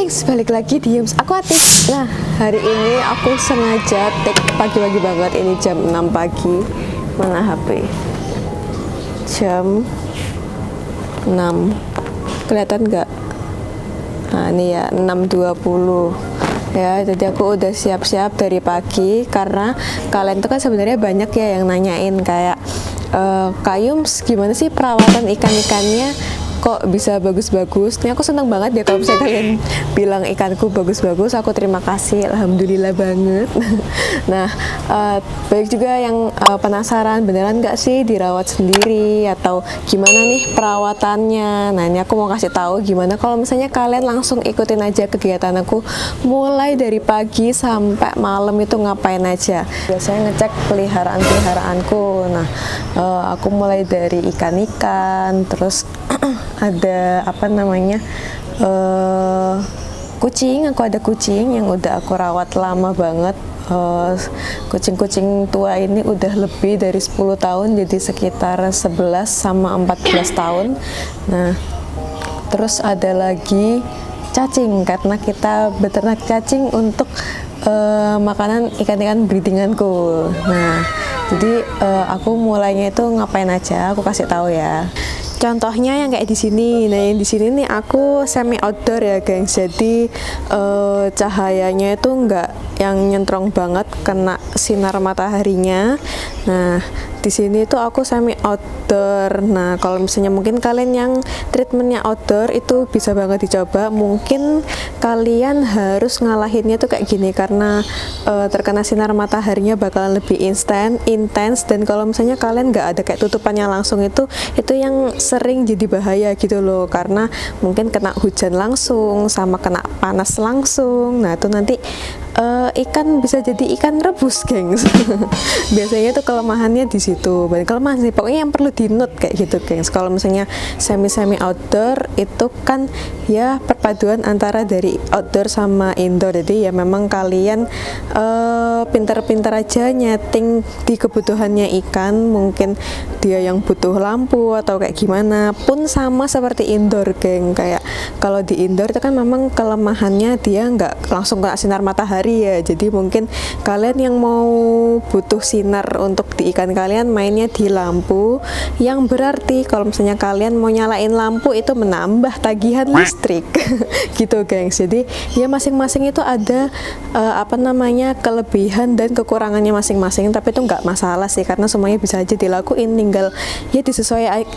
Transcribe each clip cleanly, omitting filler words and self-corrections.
gengs, balik lagi di Yums Aquatic. Nah, hari ini aku sengaja take pagi-pagi banget. Ini jam 6 pagi. Mana HP? Jam 6. Kelihatan nggak? Nah, ini ya 6.20. Ya, jadi aku udah siap-siap dari pagi. Karena kalian tuh kan sebenarnya banyak ya yang nanyain kayak Kak Yums, gimana sih perawatan ikan-ikannya kok bisa bagus-bagus. Nih aku seneng banget ya kalau misalnya kalian bilang ikanku bagus-bagus. Aku terima kasih, alhamdulillah banget. Nah, banyak juga yang penasaran beneran nggak sih dirawat sendiri atau gimana nih perawatannya. Nah, ini aku mau kasih tahu gimana kalau misalnya kalian langsung ikutin aja kegiatan aku mulai dari pagi sampai malam itu ngapain aja. Biasanya ngecek peliharaan-peliharaanku. Nah, aku mulai dari ikan-ikan, terus ada apa namanya kucing. Aku ada kucing yang udah aku rawat lama banget. Kucing-kucing tua ini udah lebih dari 10 tahun, jadi sekitar 11 sama 14 tahun. Nah, terus ada lagi cacing, karena kita beternak cacing untuk makanan ikan-ikan breedinganku. Nah, jadi aku mulainya itu ngapain aja, aku kasih tahu ya. Contohnya yang kayak di sini. Nah, yang di sini nih aku semi outdoor ya, gengs. Jadi cahayanya itu enggak yang nyentrong banget kena sinar mataharinya. Nah, di sini tuh aku semi outdoor. Nah, kalau misalnya mungkin kalian yang treatmentnya outdoor itu bisa banget dicoba. Mungkin kalian harus ngalahinnya tuh kayak gini karena terkena sinar mataharinya bakalan lebih intens. Dan kalau misalnya kalian nggak ada kayak tutupannya langsung itu yang sering jadi bahaya gitu loh, karena mungkin kena hujan langsung sama kena panas langsung. Nah, itu nanti ikan bisa jadi ikan rebus, gengs. Biasanya tuh kelemahannya di situ. Banyak kelemahan sih, pokoknya yang perlu di note kayak gitu, gengs. Kalau misalnya semi outdoor itu kan ya perpaduan antara dari outdoor sama indoor. Jadi ya memang kalian pintar-pintar aja nyeting di kebutuhannya ikan. Mungkin dia yang butuh lampu atau kayak gimana pun sama seperti indoor, geng. Kayak kalau di indoor itu kan memang kelemahannya dia nggak langsung kena sinar matahari ya. Jadi mungkin kalian yang mau butuh sinar untuk di ikan kalian mainnya di lampu, yang berarti kalau misalnya kalian mau nyalain lampu itu menambah tagihan listrik. Gitu, gengs. Jadi ya masing-masing itu ada apa namanya kelebihan dan kekurangannya masing-masing, tapi itu nggak masalah sih karena semuanya bisa aja dilakuin, tinggal ya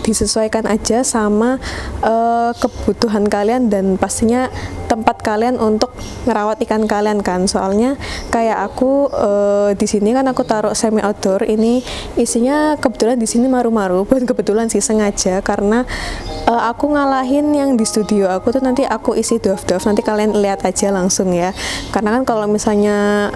disesuaikan aja sama kebutuhan kalian dan pastinya tempat kalian untuk ngerawat ikan kalian kan. Soalnya kayak aku di sini kan aku taruh semi outdoor, ini isinya kebetulan di sini maru-maru. Bukan kebetulan sih, sengaja, karena aku ngalahin yang di studio aku tuh nanti aku isi dove-dove. Nanti kalian lihat aja langsung ya. Karena kan kalau misalnya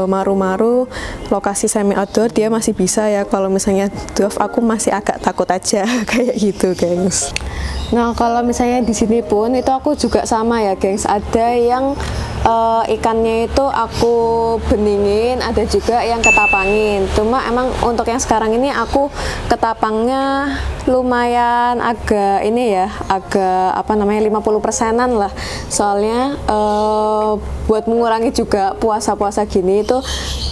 maru-maru lokasi semi outdoor dia masih bisa ya, kalau misalnya dove aku masih agak takut aja. Kayak gitu, gengs. Nah, kalau misalnya di sini pun itu aku juga sama ya, gengs. Ada yang ikannya itu aku beningin, ada juga yang ketapangin. Cuma emang untuk yang sekarang ini aku ketapangnya lumayan agak ini ya, agak apa namanya 50%-an lah. Soalnya buat mengurangi juga puasa-puasa gini itu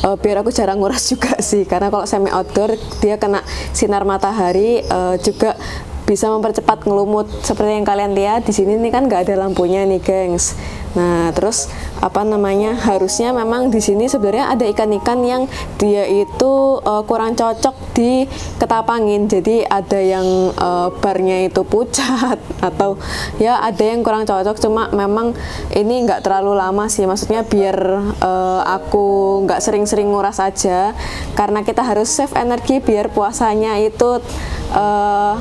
biar aku jarang nguras juga sih. Karena kalau semi outdoor dia kena sinar matahari juga bisa mempercepat ngelumut seperti yang kalian lihat di sini nih kan nggak ada lampunya nih, gengs. Nah, terus apa namanya harusnya memang di sini sebenarnya ada ikan-ikan yang dia itu kurang cocok di ketapangin. Jadi ada yang barnya itu pucat atau ya ada yang kurang cocok. Cuma memang ini nggak terlalu lama sih, maksudnya biar aku nggak sering-sering nguras aja, karena kita harus save energi biar puasanya itu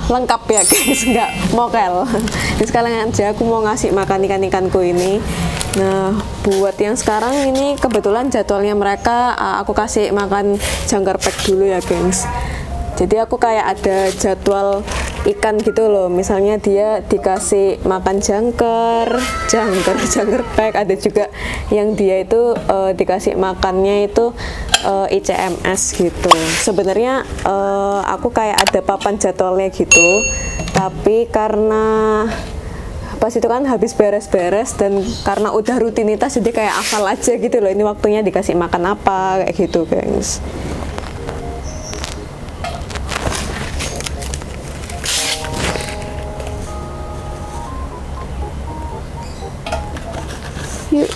lengkap ya, guys, nggak mokel. Jadi sekalian aja aku mau ngasih makan ikan-ikanku ini. Nah, buat yang sekarang ini kebetulan jadwalnya mereka aku kasih makan jangkar pek dulu ya, gengs. Jadi aku kayak ada jadwal ikan gitu loh. Misalnya dia dikasih makan jangkar pek. Ada juga yang dia itu dikasih makannya itu ICMS gitu. Sebenarnya aku kayak ada papan jadwalnya gitu, tapi karena pas itu kan habis beres-beres, dan karena udah rutinitas jadi kayak asal aja gitu loh, ini waktunya dikasih makan apa kayak gitu gengs. Yuk.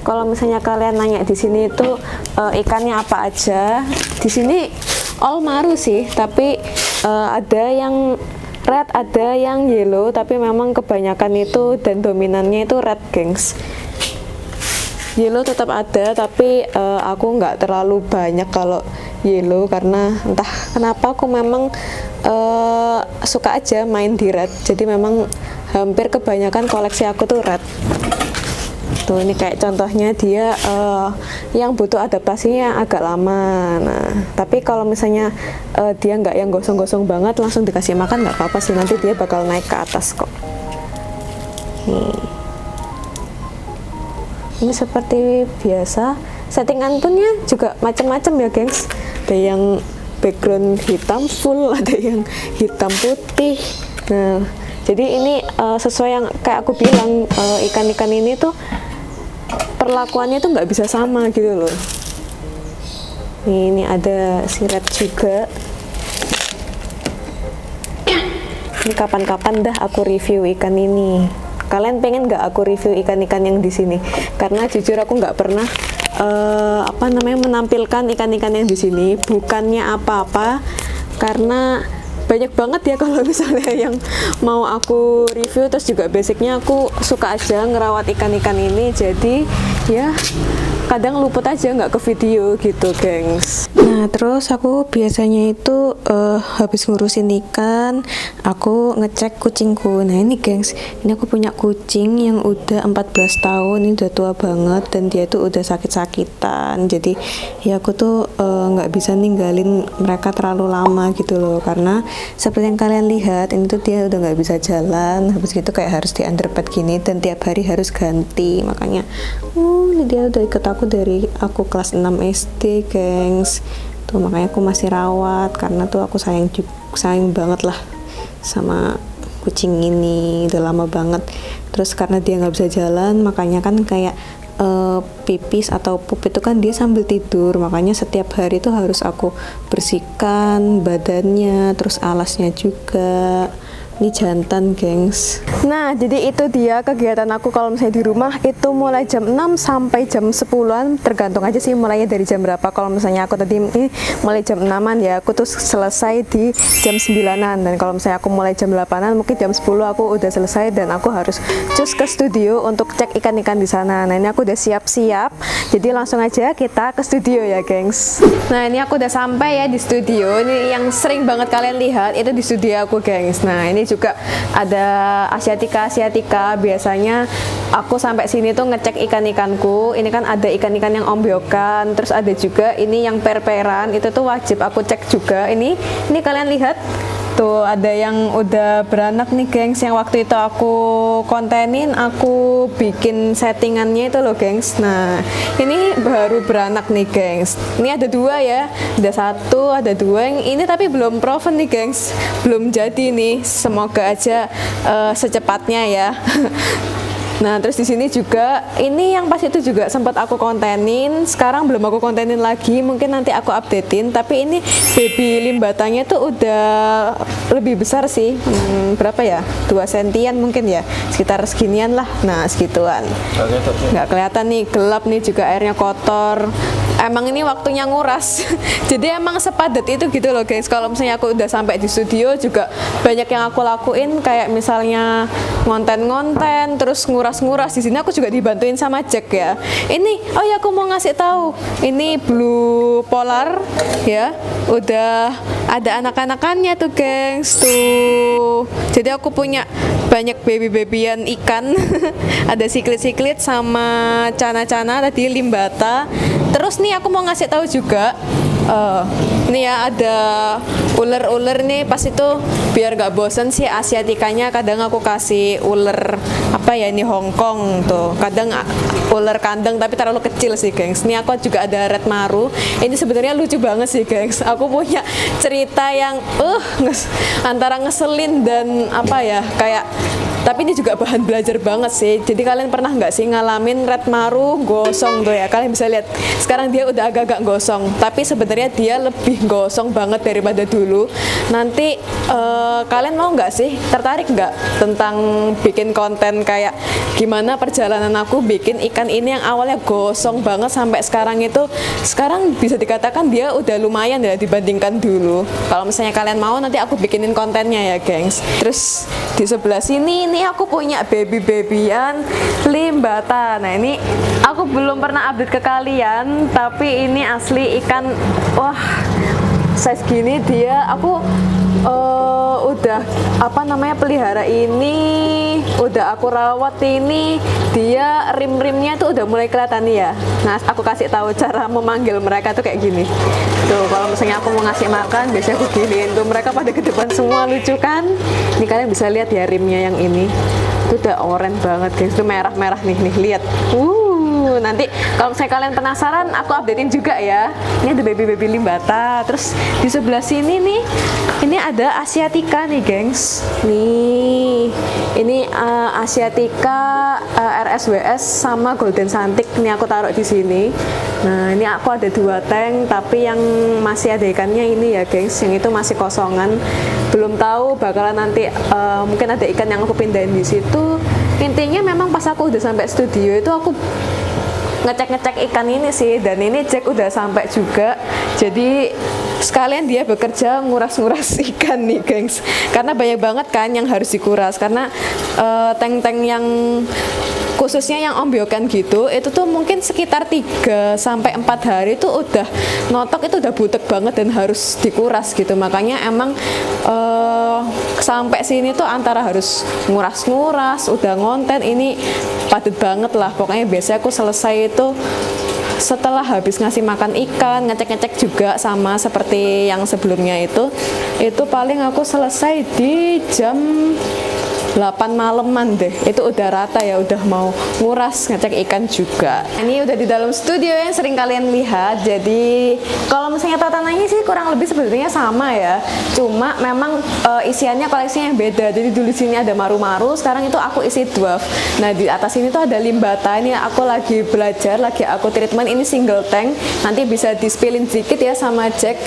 Kalau misalnya kalian nanya di sini itu ikannya apa aja, di sini all maru sih, tapi ada yang red, ada yang yellow, tapi memang kebanyakan itu dan dominannya itu red gengs. Yellow tetap ada, tapi aku nggak terlalu banyak kalau yellow, karena entah kenapa aku memang suka aja main di red, jadi memang hampir kebanyakan koleksi aku tuh red. Tuh ini kayak contohnya dia yang butuh adaptasinya agak lama. Nah, tapi kalau misalnya dia nggak yang gosong-gosong banget, langsung dikasih makan nggak apa-apa sih, nanti dia bakal naik ke atas kok. Ini seperti biasa, settingan punnya juga macam-macam ya gengs. Ada yang background hitam full, ada yang hitam putih. Nah, jadi ini sesuai yang kayak aku bilang, ikan-ikan ini tuh perlakuannya tuh nggak bisa sama gitu loh. Ini ada si red juga. Ini kapan-kapan dah aku review ikan ini. Kalian pengen nggak aku review ikan-ikan yang di sini? Karena jujur aku nggak pernah menampilkan ikan-ikan yang di sini. Bukannya apa-apa, karena banyak banget ya kalau misalnya yang mau aku review, terus juga basicnya aku suka aja ngerawat ikan-ikan ini, jadi ya kadang luput aja nggak ke video gitu gengs. Nah terus aku biasanya itu habis ngurusin ikan, aku ngecek kucingku. Nah ini gengs, ini aku punya kucing yang udah 14 tahun, ini udah tua banget, dan dia tuh udah sakit-sakitan, jadi ya aku tuh nggak bisa ninggalin mereka terlalu lama gitu loh, karena seperti yang kalian lihat ini tuh dia udah nggak bisa jalan, habis gitu kayak harus di underpad gini, dan tiap hari harus ganti. Makanya ini dia udah ikut aku dari aku kelas 6 SD gengs tuh, makanya aku masih rawat karena tuh aku sayang banget lah sama kucing ini, udah lama banget. Terus karena dia nggak bisa jalan, makanya kan kayak pipis atau pup itu kan dia sambil tidur, makanya setiap hari tuh harus aku bersihkan badannya, terus alasnya juga. Ini jantan gengs. Nah jadi itu dia kegiatan aku kalau misalnya di rumah itu mulai jam 6 sampai jam 10-an, tergantung aja sih mulainya dari jam berapa. Kalau misalnya aku tadi ini mulai jam 6-an ya, aku tuh selesai di jam 9-an, dan kalau misalnya aku mulai jam 8-an, mungkin jam 10 aku udah selesai dan aku harus cus ke studio untuk cek ikan-ikan di sana. Nah ini aku udah siap-siap, jadi langsung aja kita ke studio ya gengs. Nah ini aku udah sampai ya di studio. Ini yang sering banget kalian lihat itu di studio aku gengs. Nah ini juga ada asiatica biasanya aku sampai sini tuh ngecek ikan-ikanku. Ini kan ada ikan-ikan yang ombyokan, terus ada juga ini yang per-peran, itu tuh wajib aku cek juga. Ini kalian lihat tuh ada yang udah beranak nih gengs, yang waktu itu aku kontenin, aku bikin settingannya itu loh gengs. Nah ini baru beranak nih gengs, ini ada 2 ya, ada 1, ada 2 yang ini tapi belum proven nih gengs, belum jadi nih, semoga aja secepatnya ya. Nah terus di sini juga ini yang pas itu juga sempat aku kontenin, sekarang belum aku kontenin lagi, mungkin nanti aku updatein. Tapi ini baby limbatanya tuh udah lebih besar sih, berapa ya, 2 sentian mungkin ya, sekitar seginian lah. Nah segituan, nggak kelihatan nih, gelap nih, juga airnya kotor. Emang ini waktunya nguras jadi emang sepadat itu gitu loh guys. Kalau misalnya aku udah sampai di studio juga banyak yang aku lakuin, kayak misalnya ngonten-ngonten, terus nguras-nguras. Di sini aku juga dibantuin sama Jack ya. Ini oh ya aku mau ngasih tahu, ini blue polar ya, udah ada anak-anakannya tuh gengs tuh. Jadi aku punya banyak baby-babyan ikan ada siklit-siklit sama cana-cana tadi, limbata. Terus nih aku mau ngasih tahu juga, nih ya ada ular-ular nih. Pas itu biar gak bosen sih asiatikanya, kadang aku kasih ular apa apa ya, ini Hongkong tuh. Kadang ular kandang tapi terlalu kecil sih, gengs. Ini aku juga ada red maru. Ini sebenarnya lucu banget sih, gengs. Aku punya cerita yang antara ngeselin dan apa ya, kayak, tapi ini juga bahan belajar banget sih. Jadi kalian pernah nggak sih ngalamin red maru gosong tuh ya? Kalian bisa lihat sekarang dia udah agak-agak gosong, tapi sebenarnya dia lebih gosong banget daripada dulu. Nanti kalian mau nggak sih, tertarik nggak tentang bikin konten kayak gimana perjalanan aku bikin ikan ini yang awalnya gosong banget sampai sekarang itu, sekarang bisa dikatakan dia udah lumayan ya dibandingkan dulu. Kalau misalnya kalian mau, nanti aku bikinin kontennya ya, gengs. Terus di sebelah sini ini aku punya baby-babyan limbata. Nah, ini aku belum pernah update ke kalian, tapi ini asli ikan, wah, size gini dia. Aku udah apa namanya, pelihara ini, udah aku rawat ini, dia rim-rimnya tuh udah mulai kelihatan nih ya. Nah, aku kasih tahu cara memanggil mereka tuh kayak gini. Tuh, kalau misalnya aku mau ngasih makan, biasanya aku giniin tuh, mereka pada ke depan semua, lucu kan? Ini kalian bisa lihat ya rimnya yang ini. Itu udah oranye banget, guys. Itu merah-merah nih, lihat. Nanti kalau misalnya kalian penasaran, aku updatein juga ya. Ini ada baby limbata. Terus di sebelah sini nih, ini ada asiatica nih, gengs. Nih, ini asiatica, RSWS sama golden santik. Ini aku taruh di sini. Nah, ini aku ada 2 tank, tapi yang masih ada ikannya ini ya, gengs. Yang itu masih kosongan. Belum tahu bakalan nanti mungkin ada ikan yang aku pindahin di situ. Intinya memang pas aku udah sampai studio itu aku ngecek ikan ini sih, dan ini Jack udah sampai juga. Jadi sekalian dia bekerja nguras-nguras ikan nih, gengs, karena banyak banget kan yang harus dikuras, karena tank-tank yang khususnya yang ombyokan gitu, itu tuh mungkin sekitar 3 sampai 4 hari itu udah notok, itu udah butek banget dan harus dikuras gitu. Makanya emang sampai sini tuh antara harus nguras-nguras, udah ngonten, ini padat banget lah. Pokoknya biasanya aku selesai itu setelah habis ngasih makan ikan, ngecek-ngecek juga sama seperti yang sebelumnya itu paling aku selesai di jam 8 malaman deh. Itu udah rata ya, udah mau nguras, ngecek ikan juga. Ini udah di dalam studio yang sering kalian lihat. Jadi kalau misalnya tatanannya sih kurang lebih sebenarnya sama ya, cuma memang isiannya, koleksinya yang beda. Jadi dulu sini ada maru-maru, sekarang itu aku isi dwarf. Nah, di atas ini tuh ada limbata. Ini aku lagi belajar, lagi aku treatment. Ini single tank, nanti bisa di-spillin sedikit ya sama Jack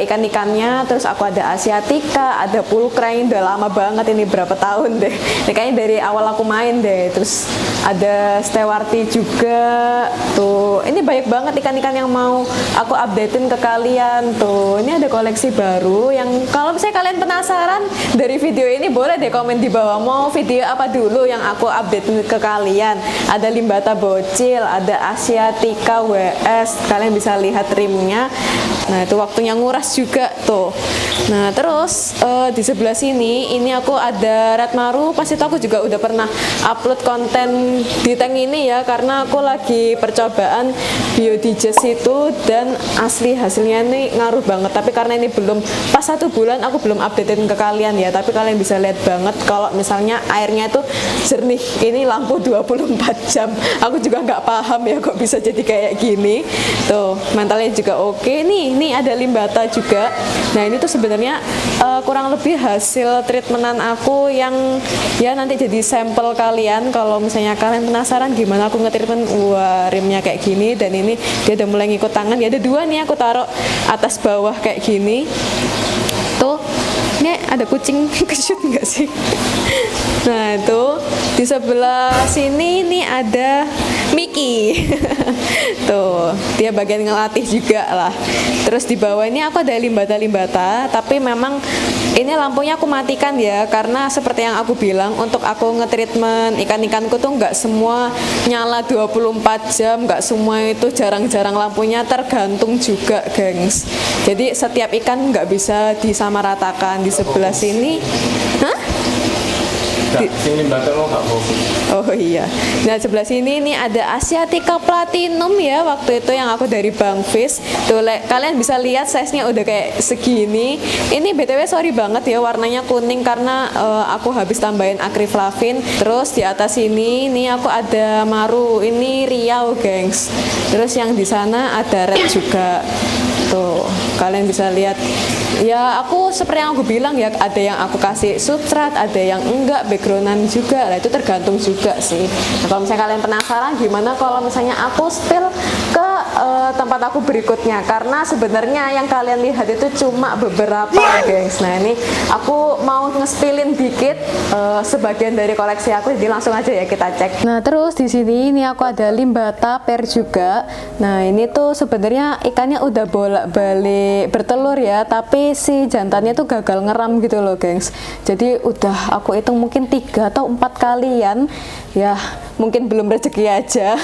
ikan-ikannya. Terus aku ada asiatica, ada pulcrane, udah lama banget ini, berapa tahun deh. Ini kayaknya dari awal aku main deh. Terus ada stewarti juga. Tuh, ini banyak banget ikan-ikan yang mau aku updatein ke kalian. Tuh, ini ada koleksi baru yang kalau misalnya kalian penasaran dari video ini, boleh deh komen di bawah mau video apa dulu yang aku update ke kalian. Ada limbata bocil, ada asiatica WS. Kalian bisa lihat rimnya. Nah, itu waktunya nguras juga tuh. Nah, terus di sebelah sini ini aku ada red maru. Pas itu aku juga udah pernah upload konten di tank ini ya, karena aku lagi percobaan biodigest itu, dan asli hasilnya ini ngaruh banget. Tapi karena ini belum pas 1 bulan, aku belum updatein ke kalian ya. Tapi kalian bisa lihat banget kalau misalnya airnya itu jernih. Ini lampu 24 jam. Aku juga nggak paham ya kok bisa jadi kayak gini. Tuh, mentalnya juga oke. Nih ada limbata juga. Nah, ini tuh sebenarnya kurang lebih hasil treatmentan aku yang ya nanti jadi sampel kalian. Kalau misalnya kalian penasaran gimana aku nge-treatment, wah, rimnya kayak gini, dan ini dia udah mulai ngikut tangan. Ya ada 2 nih, aku taruh atas bawah kayak gini. Tuh, ini ada kucing kesut nggak sih? Nah, itu di sebelah sini ini ada Mickey. Tuh, dia bagian ngelatih juga lah. Terus di bawah ini aku ada limbata-limbata, tapi memang ini lampunya aku matikan ya, karena seperti yang aku bilang, untuk aku nge-treatment ikan-ikanku tuh nggak semua nyala 24 jam, nggak semua itu, jarang-jarang lampunya, tergantung juga, gengs. Jadi setiap ikan nggak bisa disamaratakan. Di sebelah sini, hah? Sini belakang lo nggak fokus. Oh iya. Nah sebelah sini ini ada Asiatica Platinum ya. Waktu itu yang aku dari Bang Fish. Tuh kalian bisa lihat size-nya udah kayak segini. Ini BTW sorry banget ya warnanya kuning karena aku habis tambahin akriflavin. Terus di atas ini aku ada Maru. Ini Riau, gengs. Terus yang di sana ada red juga. Tuh, kalian bisa lihat. Ya, aku seperti yang aku bilang ya, ada yang aku kasih substrat, ada yang enggak, backgroundan juga. Lah itu tergantung juga sih. Nah, kalau misalnya kalian penasaran gimana kalau misalnya aku spill ke tempat aku berikutnya, karena sebenarnya yang kalian lihat itu cuma beberapa, guys. Nah, ini aku mau nge-spillin dikit sebagian dari koleksi aku, jadi langsung aja ya kita cek. Nah, terus di sini ini aku ada limbata per juga. Nah, ini tuh sebenarnya ikannya udah bolak-balik bertelur ya, tapi si jantannya tuh gagal ngeram gitu loh, gengs. Jadi udah aku hitung mungkin 3 atau 4 kalian ya, mungkin belum rezeki aja.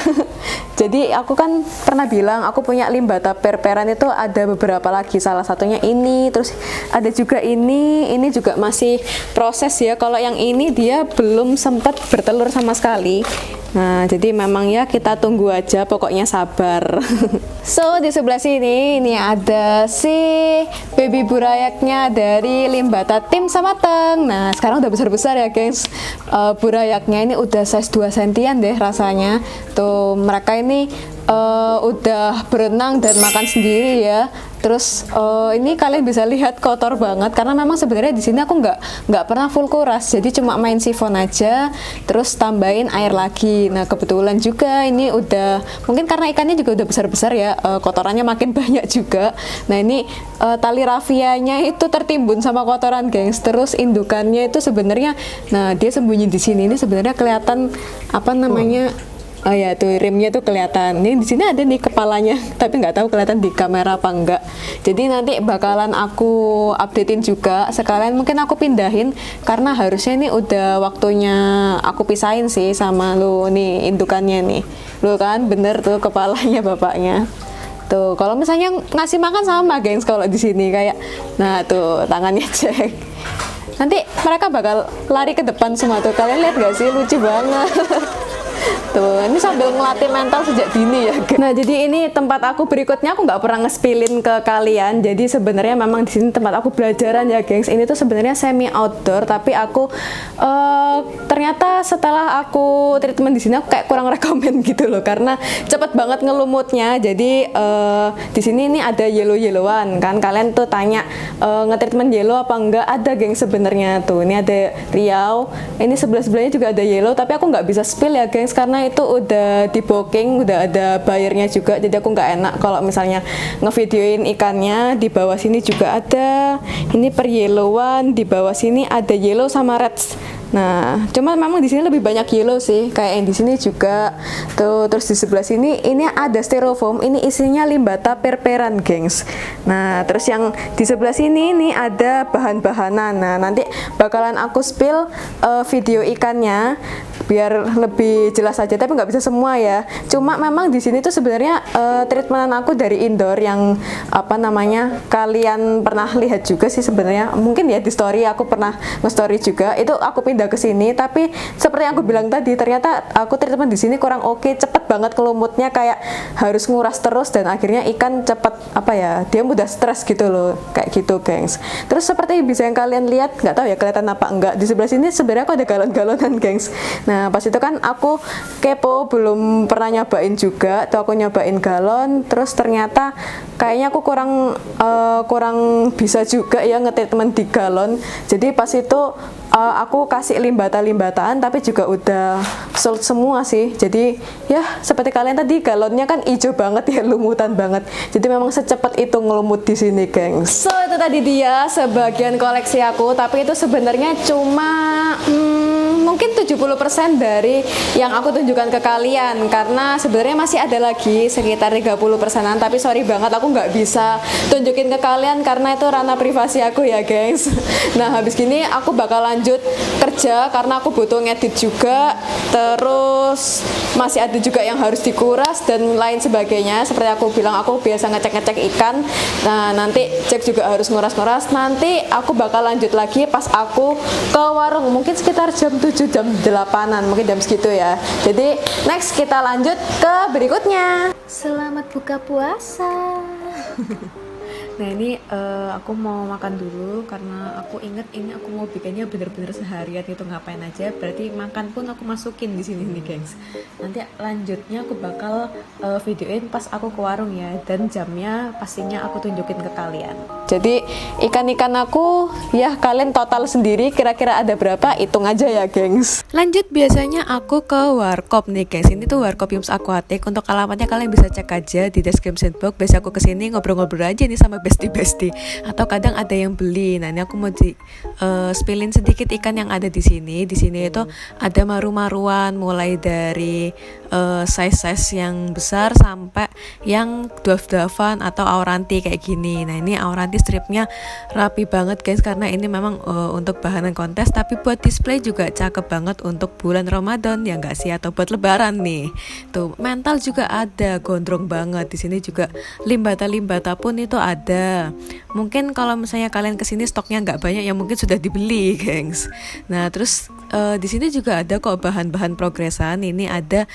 Jadi aku kan pernah bilang aku punya limbata per-peran itu ada beberapa lagi, salah satunya ini, terus ada juga ini juga masih proses ya. Kalau yang ini dia belum sempat bertelur sama sekali. Nah, jadi memang ya kita tunggu aja, pokoknya sabar. So, di sebelah sini ini ada si baby burayaknya dari limbata tim Samateng. Nah, sekarang udah besar-besar ya, guys. Burayaknya ini udah size 2 sentian deh rasanya. Tuh, mereka ini udah berenang dan makan sendiri ya. Terus ini kalian bisa lihat kotor banget karena memang sebenarnya di sini aku nggak pernah full kuras, jadi cuma main sifon aja, terus tambahin air lagi. Nah kebetulan juga ini udah mungkin karena ikannya juga udah besar-besar ya, kotorannya makin banyak juga. Nah ini tali rafianya itu tertimbun sama kotoran, gengs. Terus indukannya itu sebenarnya, nah dia sembunyi di sini. Ini sebenarnya kelihatan apa namanya? Oh ya, tuh rimnya tuh kelihatan. Ini di sini ada nih kepalanya, tapi nggak tahu kelihatan di kamera apa enggak. Jadi nanti bakalan aku updatein juga. Sekalian mungkin aku pindahin karena harusnya ini udah waktunya aku pisahin sih sama lu nih indukannya nih. Lu kan bener tuh kepalanya bapaknya. Tuh, kalau misalnya ngasih makan sama gengs kalau di sini kayak, nah tuh tangannya cek. Nanti mereka bakal lari ke depan semua tuh. Kalian lihat gak sih, lucu banget. Tuh, ini sambil ngelatih mental sejak dini ya. Nah, jadi ini tempat aku berikutnya, aku nggak pernah nge-spillin ke kalian. Jadi sebenarnya memang di sini tempat aku belajaran ya, gengs. Ini tuh sebenarnya semi outdoor, tapi aku ternyata setelah aku treatment di sini aku kayak kurang rekomen gitu loh, karena cepet banget ngelumutnya. Jadi di sini ini ada yellow-yellowan kan. Kalian tuh tanya nge-treatment yellow apa enggak? Ada, gengs, sebenarnya tuh. Ini ada Riau. Ini sebelah-sebelahnya juga ada yellow, tapi aku nggak bisa spill ya, gengs, karena itu udah di booking, udah ada bayarnya juga, jadi aku nggak enak kalau misalnya ngevideoin ikannya. Di bawah sini juga ada, ini per yellowan, di bawah sini ada yellow sama red. Nah, cuma memang di sini lebih banyak yellow sih, kayak yang di sini juga. Tuh, terus di sebelah sini ini ada styrofoam, ini isinya limbata per-peran, gengs. Nah, terus yang di sebelah sini ini ada bahan-bahanan. Nah, nanti bakalan aku spill video ikannya biar lebih jelas aja, tapi nggak bisa semua ya. Cuma memang di sini tuh sebenarnya treatmentan aku dari indoor yang apa namanya kalian pernah lihat juga sih sebenarnya, mungkin ya di story aku pernah nge-story juga, itu aku pindah ke sini. Tapi seperti yang aku bilang tadi, ternyata aku treatment di sini kurang oke, cepet banget kelumutnya, kayak harus nguras terus dan akhirnya ikan cepet apa ya, dia mudah stres gitu loh, kayak gitu, gengs. Terus seperti bisa yang kalian lihat, nggak tahu ya kelihatan apa enggak, di sebelah sini sebenarnya aku ada galon-galonan, gengs. Nah, pas itu kan aku kepo, belum pernah nyobain juga. Tuh aku nyobain galon, terus ternyata kayaknya aku kurang bisa juga ya nge-treatment di galon. Jadi pas itu aku kasih limbata-limbataan, tapi juga udah sold semua sih. Jadi ya seperti kalian tadi, galonnya kan hijau banget ya, lumutan banget. Jadi memang secepat itu ngelumut di sini, gengs. So itu tadi dia sebagian koleksi aku, tapi itu sebenarnya cuma mungkin 70% dari yang aku tunjukkan ke kalian, karena sebenarnya masih ada lagi sekitar 30%an, tapi sorry banget aku nggak bisa tunjukin ke kalian karena itu ranah privasi aku ya, guys. Nah, habis gini aku bakal lanjut kerja karena aku butuh ngedit juga, terus masih ada juga yang harus dikuras dan lain sebagainya. Seperti aku bilang, aku biasa ngecek-ngecek ikan. Nah, nanti cek juga harus nguras-nguras. Nanti aku bakal lanjut lagi pas aku ke warung, mungkin sekitar jam 7 menuju jam 8-an, mungkin jam segitu ya. Jadi next kita lanjut ke berikutnya. Selamat buka puasa. Nah ini aku mau makan dulu karena aku inget ini aku mau bikinnya bener-bener seharian itu ngapain aja. Berarti makan pun aku masukin di sini nih gengs. Nanti lanjutnya aku bakal videoin pas aku ke warung ya, dan jamnya pastinya aku tunjukin ke kalian. Jadi ikan-ikan aku ya kalian total sendiri kira-kira ada berapa, hitung aja ya gengs. Lanjut biasanya aku ke warkop nih gengs. Ini tuh warkop Yums Aquatic. Untuk alamatnya kalian bisa cek aja di description box. Biasa aku kesini ngobrol-ngobrol aja nih sama bestie-bestie, atau kadang ada yang beli. Nah ini aku mau spillin sedikit ikan yang ada di sini. Di sini itu ada maru-maruan, mulai dari size-size yang besar sampai yang dwarf-dwarfan atau auranti kayak gini. Nah ini auranti stripnya rapi banget guys, karena ini memang untuk bahan kontes, tapi buat display juga cakep banget untuk bulan Ramadan ya nggak sih, atau buat lebaran nih. Tuh mental juga ada, gondrong banget. Di sini juga limbata pun itu ada. Mungkin kalau misalnya kalian kesini stoknya nggak banyak ya mungkin sudah dibeli gengs. Nah terus di sini juga ada kok bahan-bahan progresan. Ini ada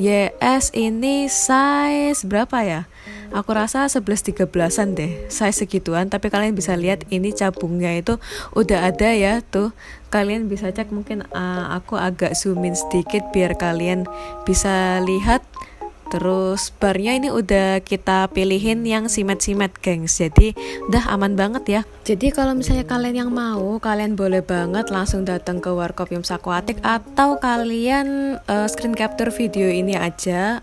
YS, ini size berapa ya? Aku rasa 11-13an deh, size segituan. Tapi kalian bisa lihat ini cabungnya itu udah ada ya tuh. Kalian bisa cek, mungkin aku agak zoom in sedikit biar kalian bisa lihat. Terus barnya ini udah kita pilihin yang simet-simet gengs, jadi udah aman banget ya. Jadi kalau misalnya kalian yang mau, kalian boleh banget langsung datang ke warkop Yums Aquatic, atau kalian screen capture video ini aja,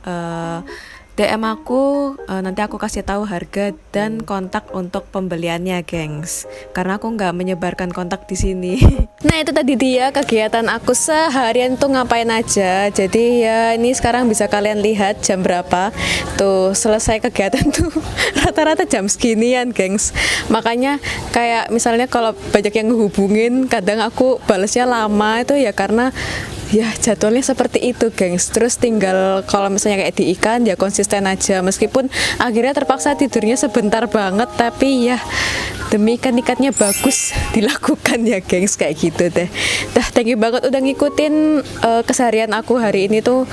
DM aku, nanti aku kasih tahu harga dan kontak untuk pembeliannya gengs, karena aku nggak menyebarkan kontak di sini. Nah itu tadi dia kegiatan aku seharian tuh ngapain aja. Jadi ya ini sekarang bisa kalian lihat jam berapa. Tuh selesai kegiatan tuh rata-rata jam seginian gengs. Makanya kayak misalnya kalau banyak yang ngehubungin, kadang aku balesnya lama itu ya karena ya jadwalnya seperti itu gengs. Terus tinggal kalau misalnya kayak di ikan ya konsisten aja, meskipun akhirnya terpaksa tidurnya sebentar banget, tapi ya demi ikan-ikannya bagus dilakukan ya gengs, kayak gitu deh. Dah thank you banget udah ngikutin keseharian aku hari ini tuh.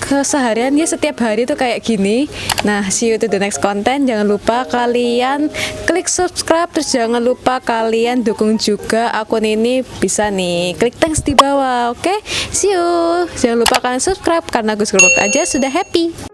Keseharian ya setiap hari tuh kayak gini. Nah see you to the next content. Jangan lupa kalian klik subscribe, terus jangan lupa kalian dukung juga akun ini, bisa nih klik thanks di bawah. Oke, see you. Jangan lupa kalian subscribe karena Gus Gerobak aja sudah happy.